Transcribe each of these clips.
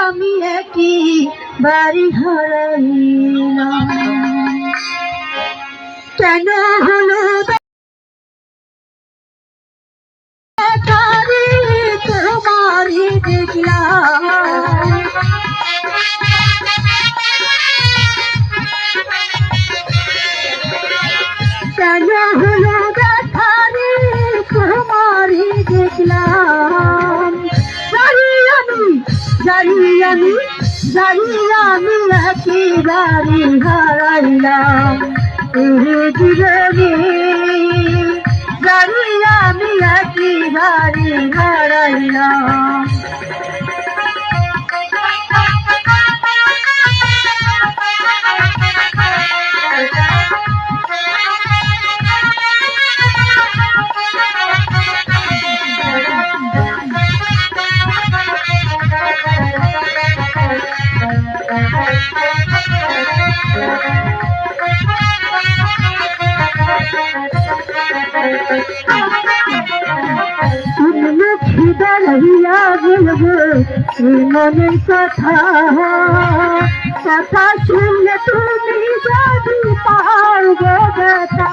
আমি একই বাড়ি হারাইলাম। কেন হলো তোমারই দেখলাম, কেন হলো দেখারে তোমারই দেখলাম। জানি আমি একেবারে হারাইলাম জীবনে, জানি আমি একেবারে হারাইলাম। খিদাইয়া বলবো মনের কথা, কথা শুনলে তুমি যদি পারবে ব্যথা।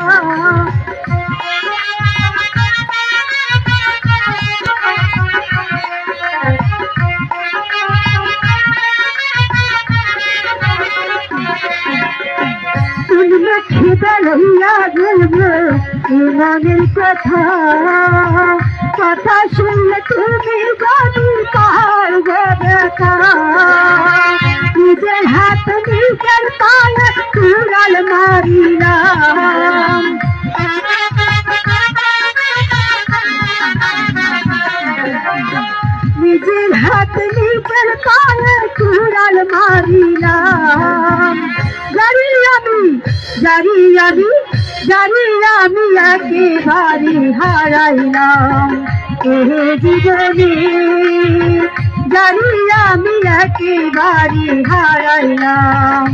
তুমি খিদাইয়া বলবো মনের কথা, কথা শুনলে তুমি যদি পারবে ব্যথা। নিজের হাত নিজের পায়ে কুড়াল মারিলাম, নিজের হাত নিজের পায়ে কুড়াল মারিলাম। জানি আমি একেবারে হারাইলাম জীবনে, জানি আমি একেবারে হারাইলাম।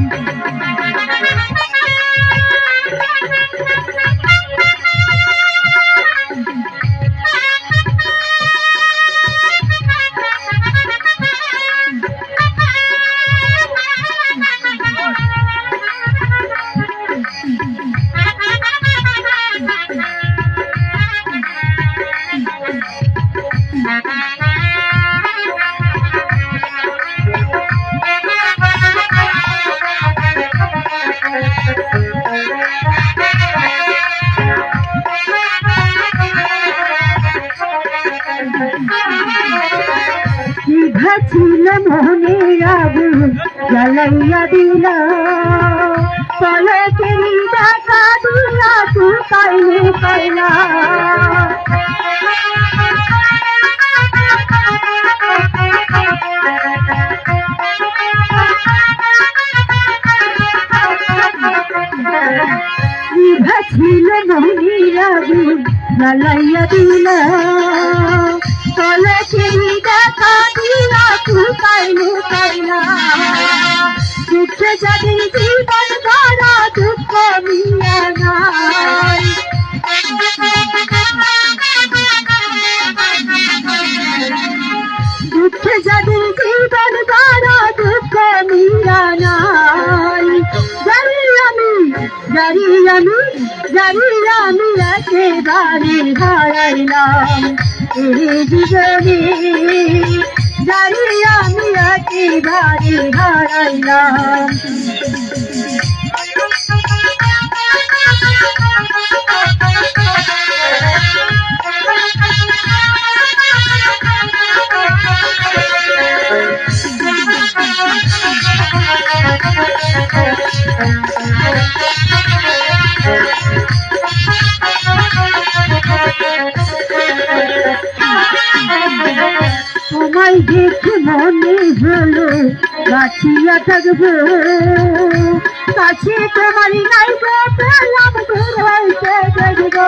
ছিল মনে আগুন জ্বালাইয়া দিলা, পলকেরই দেখা দিয়া শুকাইলে পাইলা। ছিল মনে আগুন জ্বালাইয়া দিলা, পলকেরই দেখা দিয়া শুকাইলে পাইলা। দুঃখে যাদের জীবন ভরা দুঃখ মিয়া নাই, দুঃখে যাদের জীবন ভরা দুঃখ মিয়া নাই। জানি আমি একেবারে হারাইলাম জীবনে, জানি আমি একেবারে হারাইলাম। তোমায় দেখে মনে হলো বাঁচিয়া থাকবো, কাছে তোমারই নাই গো পেলাম দূর হইতে দেখবো।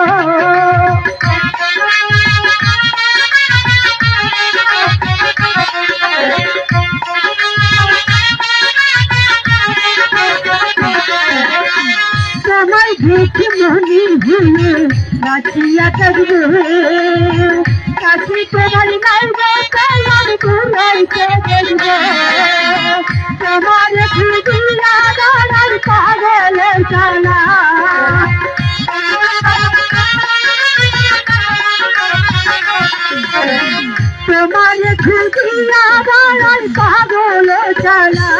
তোমায় দেখে মনে হলো বাঁচিয়া থাকবো, কাছে তোমারই নাই গো পেলাম দূর হইতে দেখবো। তোমার খুঁজিয়া দাঁড়াই পাগলের জানা তোমার খুঁজিয়া দাঁড়াই পাগলের জানা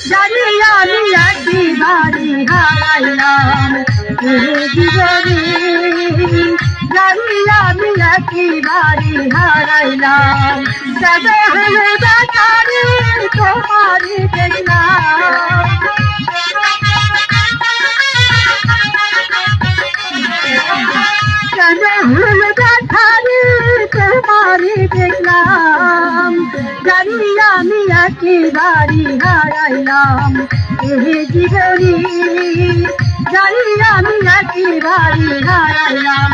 জানি আমি একেবারে হারাইলাম জীবনে জানি আমি একেবারে হারাইলাম তবে হলো দেখারে তোমারে দেখলাম তবে হলো দেখারে তোমারে দেখলাম জানি আমি একেবারে হারাইলাম জীবনে জানি আমি একেবারে হারাইলাম।